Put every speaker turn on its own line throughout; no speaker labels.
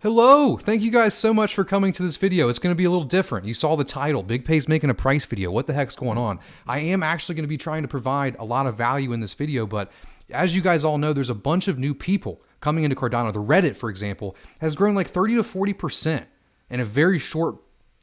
Hello! Thank you guys so much for coming to this video. It's going to be a little different. You saw the title, Big Pay's making a price video. What the heck's going on? I am actually going to be trying to provide a lot of value in this video, but as you guys all know, there's a bunch of new people coming into Cardano. The Reddit, for example, has grown like 30 to 40% in a very short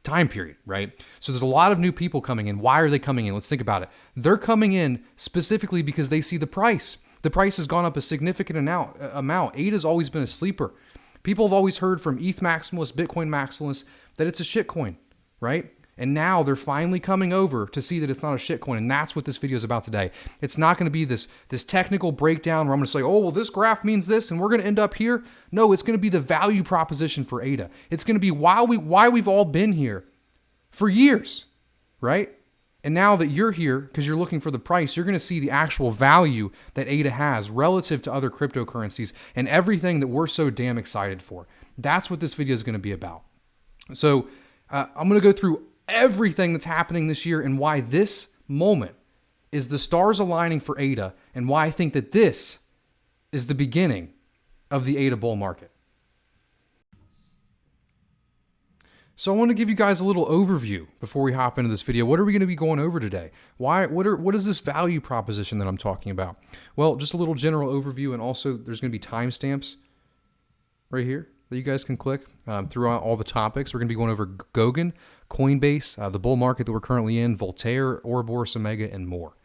time period, right? So there's a lot of new people coming in. Why are they coming in? Let's think about it. They're coming in specifically because they see the price. The price has gone up a significant amount. ADA's always been a sleeper. People have always heard from ETH maximalists, Bitcoin maximalists, that it's a shitcoin, right? And now they're finally coming over to see that it's not a shitcoin, and that's what this video is about today. It's not going to be this technical breakdown where I'm going to say, oh, well, this graph means this, and we're going to end up here. No, it's going to be the value proposition for ADA. It's going to be why we've all been here for years, right? And now that you're here, because you're looking for the price, you're going to see the actual value that ADA has relative to other cryptocurrencies and everything that we're so damn excited for. That's what this video is going to be about. So I'm going to go through everything that's happening this year and why this moment is the stars aligning for ADA and why I think that this is the beginning of the ADA bull market. So I want to give you guys a little overview before we hop into this video. What are we going to be going over today? What is this value proposition that I'm talking about? Well, just a little general overview, and also there's going to be timestamps right here that you guys can click throughout all the topics. We're going to be going over Goguen, Coinbase, the bull market that we're currently in, Voltaire, Ouroboros Omega, and more.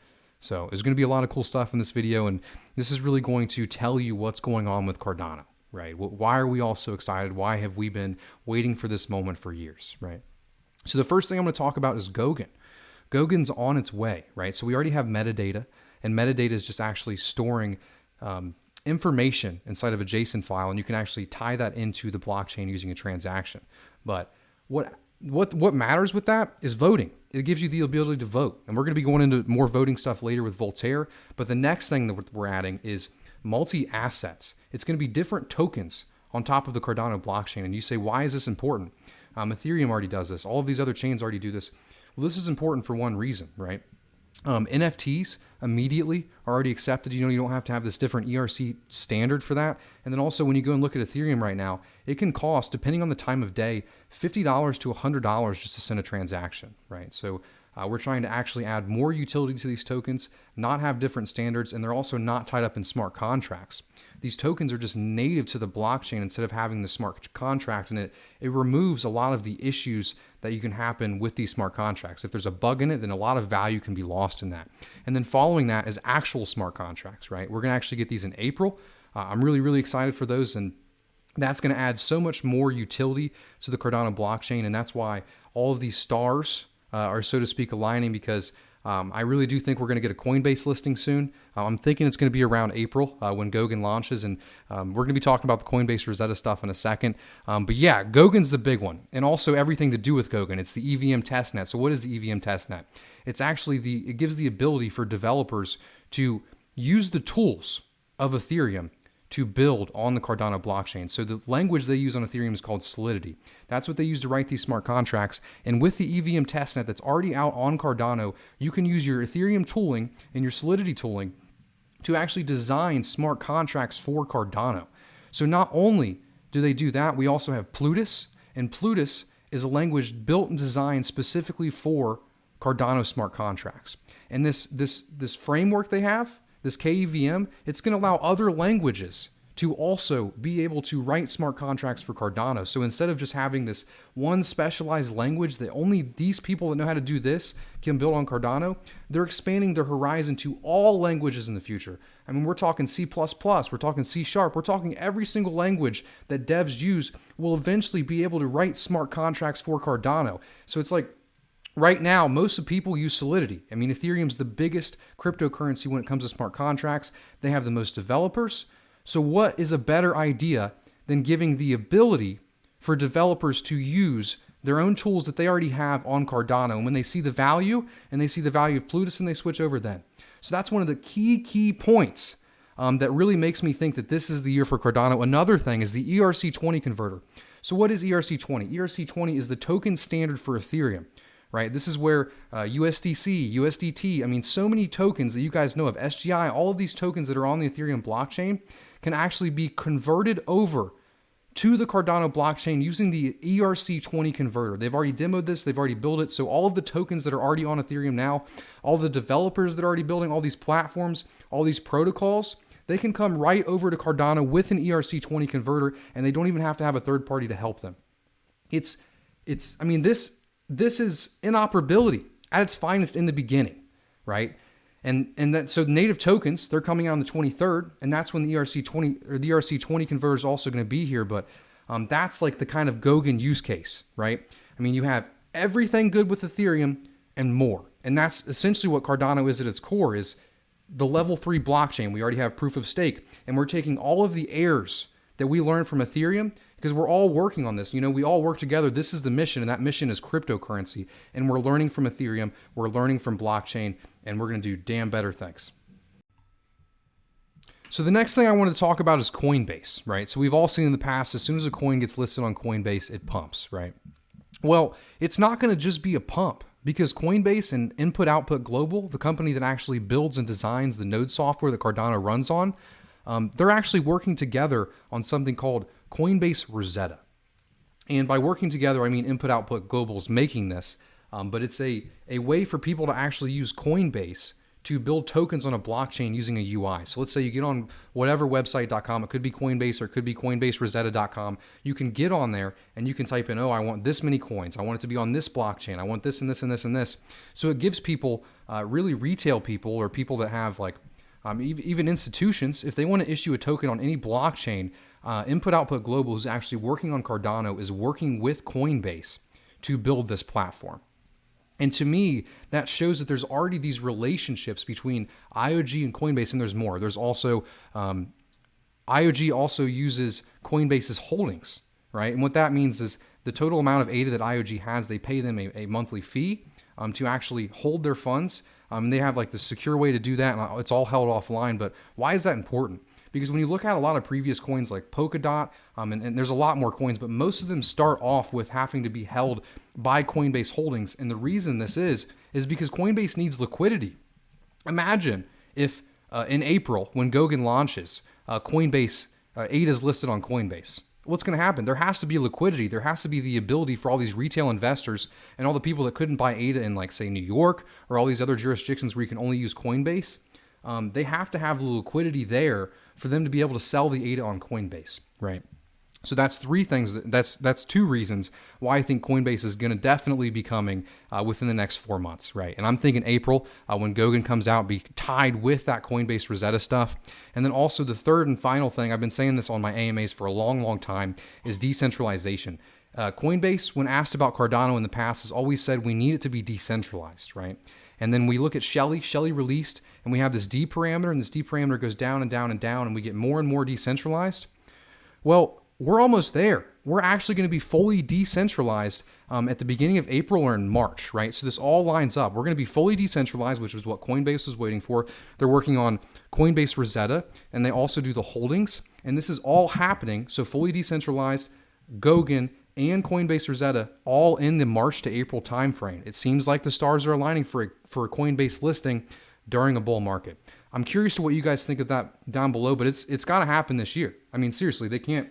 So there's going to be a lot of cool stuff in this video, and this is really going to tell you what's going on with Cardano. Right? Why are we all so excited? Why have we been waiting for this moment for years, right? So the first thing I'm going to talk about is Goguen. Goggen's on its way, right? So we already have metadata, and metadata is just actually storing information inside of a JSON file, and you can actually tie that into the blockchain using a transaction. But what matters with that is voting. It gives you the ability to vote, and we're going to be going into more voting stuff later with Voltaire. But the next thing that we're adding is multi-assets. It's going to be different tokens on top of the Cardano blockchain. And you say, why is this important? Ethereum already does this. All of these other chains already do this. Well, this is important for one reason, right? NFTs immediately are already accepted. You don't have to have this different ERC standard for that. And then also when you go and look at Ethereum right now, it can cost, depending on the time of day, $50 to $100 just to send a transaction, right? So we're trying to actually add more utility to these tokens, not have different standards, and they're also not tied up in smart contracts. These tokens are just native to the blockchain instead of having the smart contract, and it removes a lot of the issues that you can happen with these smart contracts. If there's a bug in it, then a lot of value can be lost in that. And then following that is actual smart contracts, right? We're going to actually get these in April. I'm really, really excited for those, and that's going to add so much more utility to the Cardano blockchain, and that's why all of these stars are, so to speak, aligning, because I really do think we're going to get a Coinbase listing soon. I'm thinking it's going to be around April when Goguen launches, and we're going to be talking about the Coinbase Rosetta stuff in a second. But yeah, Goggen's the big one, and also everything to do with Goguen. It's the EVM testnet. So what is the EVM testnet? It's actually it gives the ability for developers to use the tools of Ethereum to build on the Cardano blockchain. So the language they use on Ethereum is called Solidity. That's what they use to write these smart contracts. And with the EVM testnet that's already out on Cardano, you can use your Ethereum tooling and your Solidity tooling to actually design smart contracts for Cardano. So not only do they do that, we also have Plutus, and Plutus is a language built and designed specifically for Cardano smart contracts. And this framework they have, this KEVM, it's going to allow other languages to also be able to write smart contracts for Cardano. So instead of just having this one specialized language that only these people that know how to do this can build on Cardano, they're expanding their horizon to all languages in the future. I mean, we're talking C++, we're talking C#, we're talking every single language that devs use will eventually be able to write smart contracts for Cardano. So it's like, right now, most of people use Solidity. I mean, Ethereum's the biggest cryptocurrency when it comes to smart contracts. They have the most developers. So what is a better idea than giving the ability for developers to use their own tools that they already have on Cardano? And when they see the value, and they see the value of Plutus, and they switch over then. So that's one of the key points that really makes me think that this is the year for Cardano. Another thing is the ERC20 converter. So what is ERC20? ERC20 is the token standard for Ethereum. Right? This is where USDC, USDT, I mean, so many tokens that you guys know of, SGI, all of these tokens that are on the Ethereum blockchain can actually be converted over to the Cardano blockchain using the ERC20 converter. They've already demoed this, they've already built it. So all of the tokens that are already on Ethereum now, all the developers that are already building all these platforms, all these protocols, they can come right over to Cardano with an ERC20 converter, and they don't even have to have a third party to help them. I mean, this is interoperability at its finest in the beginning, right? So native tokens, they're coming out on the 23rd, and that's when the ERC20 converter is also going to be here. But that's like the kind of Goguen use case, right? I mean, you have everything good with Ethereum and more, and that's essentially what Cardano is at its core, is the level 3 blockchain. We already have proof of stake, and we're taking all of the errors that we learned from Ethereum, because we're all working on this. You know, we all work together. This is the mission, and that mission is cryptocurrency. And we're learning from Ethereum, we're learning from blockchain, and we're going to do damn better things. So the next thing I want to talk about is Coinbase, right? So we've all seen in the past, as soon as a coin gets listed on Coinbase, it pumps, right? Well, it's not going to just be a pump, because Coinbase and Input Output Global, the company that actually builds and designs the node software that Cardano runs on, they're actually working together on something called Coinbase Rosetta. And by working together, I mean Input Output Global is making this, but it's a way for people to actually use Coinbase to build tokens on a blockchain using a UI. So let's say you get on whatever website.com, it could be Coinbase or it could be CoinbaseRosetta.com. You can get on there and you can type in, oh, I want this many coins. I want it to be on this blockchain. I want this and this and this and this. So it gives people, really retail people or people that have like, even institutions, if they want to issue a token on any blockchain, Input Output Global, who's actually working on Cardano, is working with Coinbase to build this platform. And to me, that shows that there's already these relationships between IOG and Coinbase, and there's more. There's also, IOG also uses Coinbase's holdings, right? And what that means is the total amount of ADA that IOG has, they pay them a monthly fee to actually hold their funds. They have like the secure way to do that, and it's all held offline. But why is that important? Because when you look at a lot of previous coins like Polkadot, and there's a lot more coins, but most of them start off with having to be held by Coinbase Holdings. And the reason this is because Coinbase needs liquidity. Imagine if in April, when Goguen launches, Coinbase, ADA is listed on Coinbase. What's going to happen? There has to be liquidity. There has to be the ability for all these retail investors and all the people that couldn't buy ADA in, like, say, New York or all these other jurisdictions where you can only use Coinbase. They have to have the liquidity there for them to be able to sell the ADA on Coinbase, right? So that's three things. That's two reasons why I think Coinbase is going to definitely be coming within the next 4 months, right? And I'm thinking April, when Goguen comes out, be tied with that Coinbase Rosetta stuff. And then also the third and final thing, I've been saying this on my AMAs for a long, long time, is decentralization. Coinbase, when asked about Cardano in the past, has always said we need it to be decentralized, right? And then we look at Shelley. Shelley released, and we have this D parameter, and this D parameter goes down and down and down, and we get more and more decentralized. Well, we're almost there. We're actually going to be fully decentralized at the beginning of April or in March, right? So this all lines up. We're going to be fully decentralized, which is what Coinbase was waiting for. They're working on Coinbase Rosetta, and they also do the holdings. And this is all happening. So fully decentralized, Goguen, and Coinbase Rosetta all in the March to April timeframe. It seems like the stars are aligning for a Coinbase listing during a bull market. I'm curious to what you guys think of that down below, but it's got to happen this year. I mean, seriously, they can't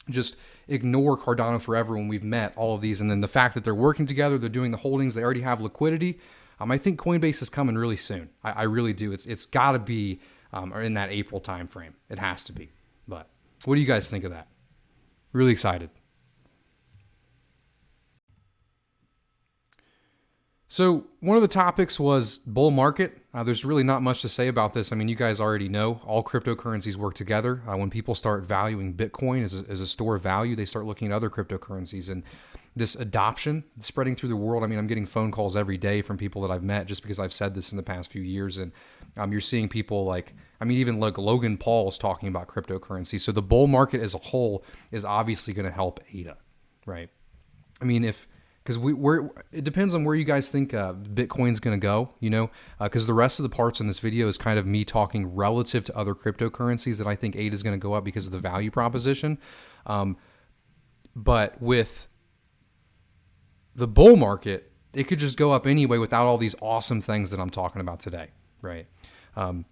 just ignore Cardano forever when we've met all of these. And then the fact that they're working together, they're doing the holdings, they already have liquidity. I think Coinbase is coming really soon. I really do. It's got to be in that April timeframe. It has to be. But what do you guys think of that? Really excited. So one of the topics was bull market. There's really not much to say about this. I mean, you guys already know all cryptocurrencies work together. When people start valuing Bitcoin as a store of value, they start looking at other cryptocurrencies. And this adoption spreading through the world, I mean, I'm getting phone calls every day from people that I've met just because I've said this in the past few years. And you're seeing people like, I mean, even like Logan Paul is talking about cryptocurrency. So the bull market as a whole is obviously going to help ADA, right? I mean, because it depends on where you guys think Bitcoin's going to go, you know, because the rest of the parts in this video is kind of me talking relative to other cryptocurrencies that I think ADA is going to go up because of the value proposition. But with the bull market, it could just go up anyway without all these awesome things that I'm talking about today, right? And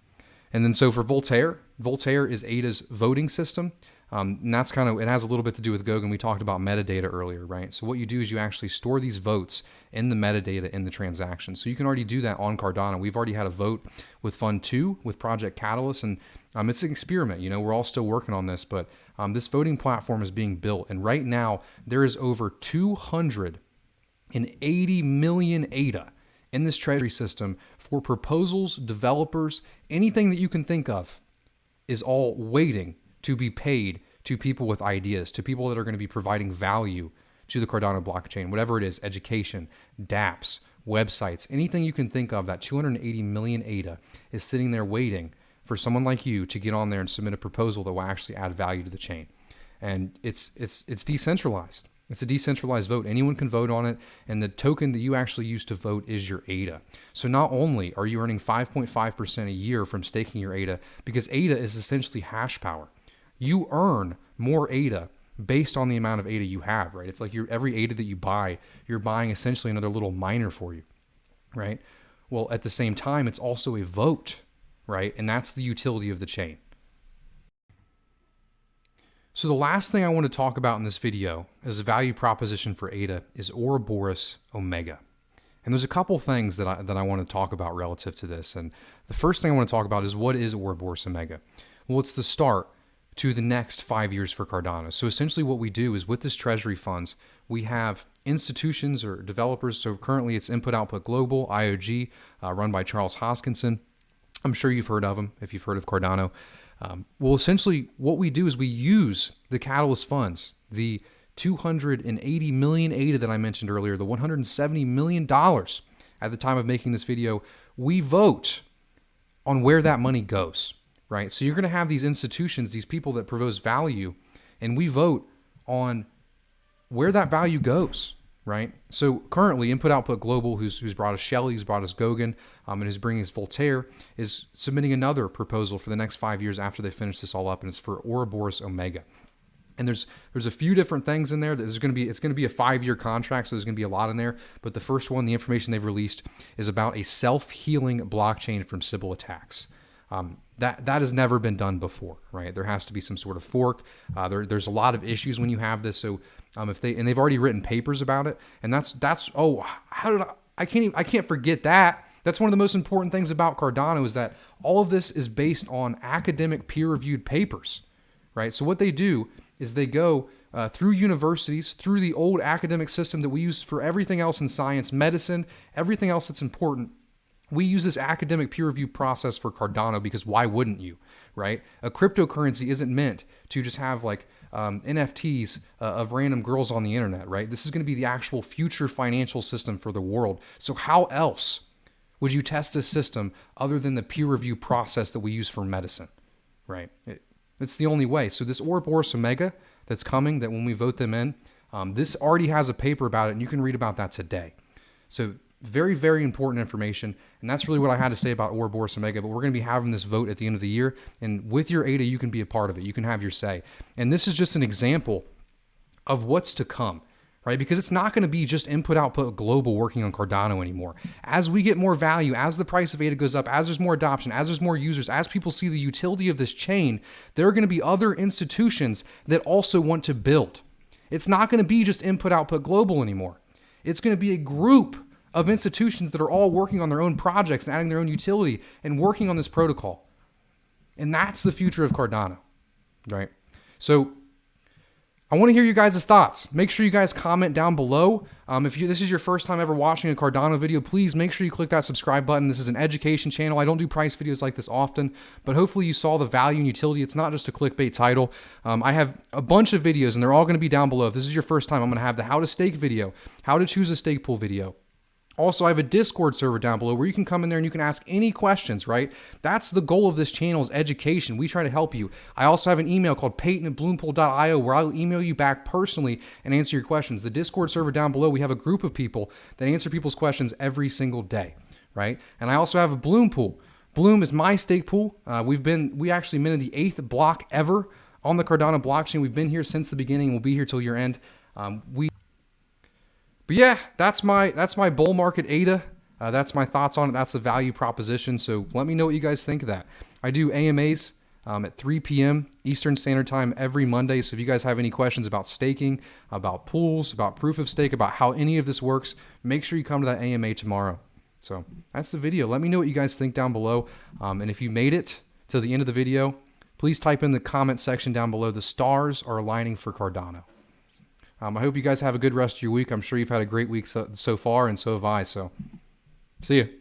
then so for Voltaire is ADA's voting system. And that's kind of, it has a little bit to do with Goguen. We talked about metadata earlier, right? So what you do is you actually store these votes in the metadata in the transaction. So you can already do that on Cardano. We've already had a vote with Fund 2 with Project Catalyst, and it's an experiment. You know, we're all still working on this, but this voting platform is being built. And right now there is over 280 million ADA in this treasury system for proposals, developers, anything that you can think of is all waiting to be paid to people with ideas, to people that are going to be providing value to the Cardano blockchain, whatever it is, education, dApps, websites, anything you can think of. That 280 million ADA is sitting there waiting for someone like you to get on there and submit a proposal that will actually add value to the chain. And it's decentralized. It's a decentralized vote. Anyone can vote on it, and the token that you actually use to vote is your ADA. So not only are you earning 5.5% a year from staking your ADA, because ADA is essentially hash power. You earn more ADA based on the amount of ADA you have, right? It's like every ADA that you buy, you're buying essentially another little miner for you, right? Well, at the same time, it's also a vote, right? And that's the utility of the chain. So the last thing I want to talk about in this video as a value proposition for ADA is Ouroboros Omega. And there's a couple things that I want to talk about relative to this. And the first thing I want to talk about is, what is Ouroboros Omega? Well, it's the start to the next 5 years for Cardano. So essentially what we do is, with this treasury funds, we have institutions or developers. So currently it's Input Output Global, IOG, run by Charles Hoskinson. I'm sure you've heard of him if you've heard of Cardano. Well, essentially what we do is we use the Catalyst funds, the 280 million ADA that I mentioned earlier, the $170 million at the time of making this video. We vote on where that money goes, right? So you're going to have these institutions, these people that propose value, and we vote on where that value goes, right? So currently Input Output Global, who's brought us Shelley, who's brought us Goguen, and who's bringing us Voltaire, is submitting another proposal for the next 5 years after they finish this all up, and it's for Ouroboros Omega. And there's a few different things in there. It's going to be a 5-year contract, so there's going to be a lot in there. But the first one, the information they've released, is about a self-healing blockchain from Sybil attacks. That has never been done before, right? There has to be some sort of fork. There's a lot of issues when you have this. So they've already written papers about it, and I can't forget that. That's one of the most important things about Cardano, is that all of this is based on academic peer-reviewed papers, right? So what they do is they go through universities, through the old academic system that we use for everything else in science, medicine, everything else that's important. We use this academic peer review process for Cardano, because why wouldn't you, right? A cryptocurrency isn't meant to just have like NFTs of random girls on the internet, right? This is going to be the actual future financial system for the world. So how else would you test this system other than the peer review process that we use for medicine, right? It's the only way. So this Ouroboros Omega that's coming, that when we vote them in, this already has a paper about it, and you can read about that today. So very, very important information. And that's really what I had to say about Ouroboros Omega. But we're going to be having this vote at the end of the year. And with your ADA, you can be a part of it. You can have your say. And this is just an example of what's to come, right? Because it's not going to be just Input Output Global working on Cardano anymore. As we get more value, as the price of ADA goes up, as there's more adoption, as there's more users, as people see the utility of this chain, there are going to be other institutions that also want to build. It's not going to be just Input Output Global anymore. It's going to be a group of institutions that are all working on their own projects and adding their own utility and working on this protocol. And that's the future of Cardano, right? So I want to hear you guys' thoughts. Make sure you guys comment down below. If this is your first time ever watching a Cardano video, please make sure you click that subscribe button. This is an education channel. I don't do price videos like this often, but hopefully you saw the value and utility. It's not just a clickbait title. I have a bunch of videos, and they're all going to be down below. If this is your first time, I'm going to have the how to stake video, how to choose a stake pool video. Also, I have a Discord server down below where you can come in there and you can ask any questions, right? That's the goal of this channel, is education. We try to help you. I also have an email called peyton@bloompool.io where I'll email you back personally and answer your questions. The Discord server down below, we have a group of people that answer people's questions every single day, right? And I also have a Bloom pool. Bloom is my stake pool. We actually minted the 8th block ever on the Cardano blockchain. We've been here since the beginning. We'll be here till year end. But yeah, that's my bull market ADA. That's my thoughts on it. That's the value proposition. So let me know what you guys think of that. I do AMAs at 3 p.m. Eastern Standard Time every Monday. So if you guys have any questions about staking, about pools, about proof of stake, about how any of this works, make sure you come to that AMA tomorrow. So that's the video. Let me know what you guys think down below. And if you made it to the end of the video, please type in the comment section down below. The stars are aligning for Cardano. I hope you guys have a good rest of your week. I'm sure you've had a great week so far, and so have I. So see you.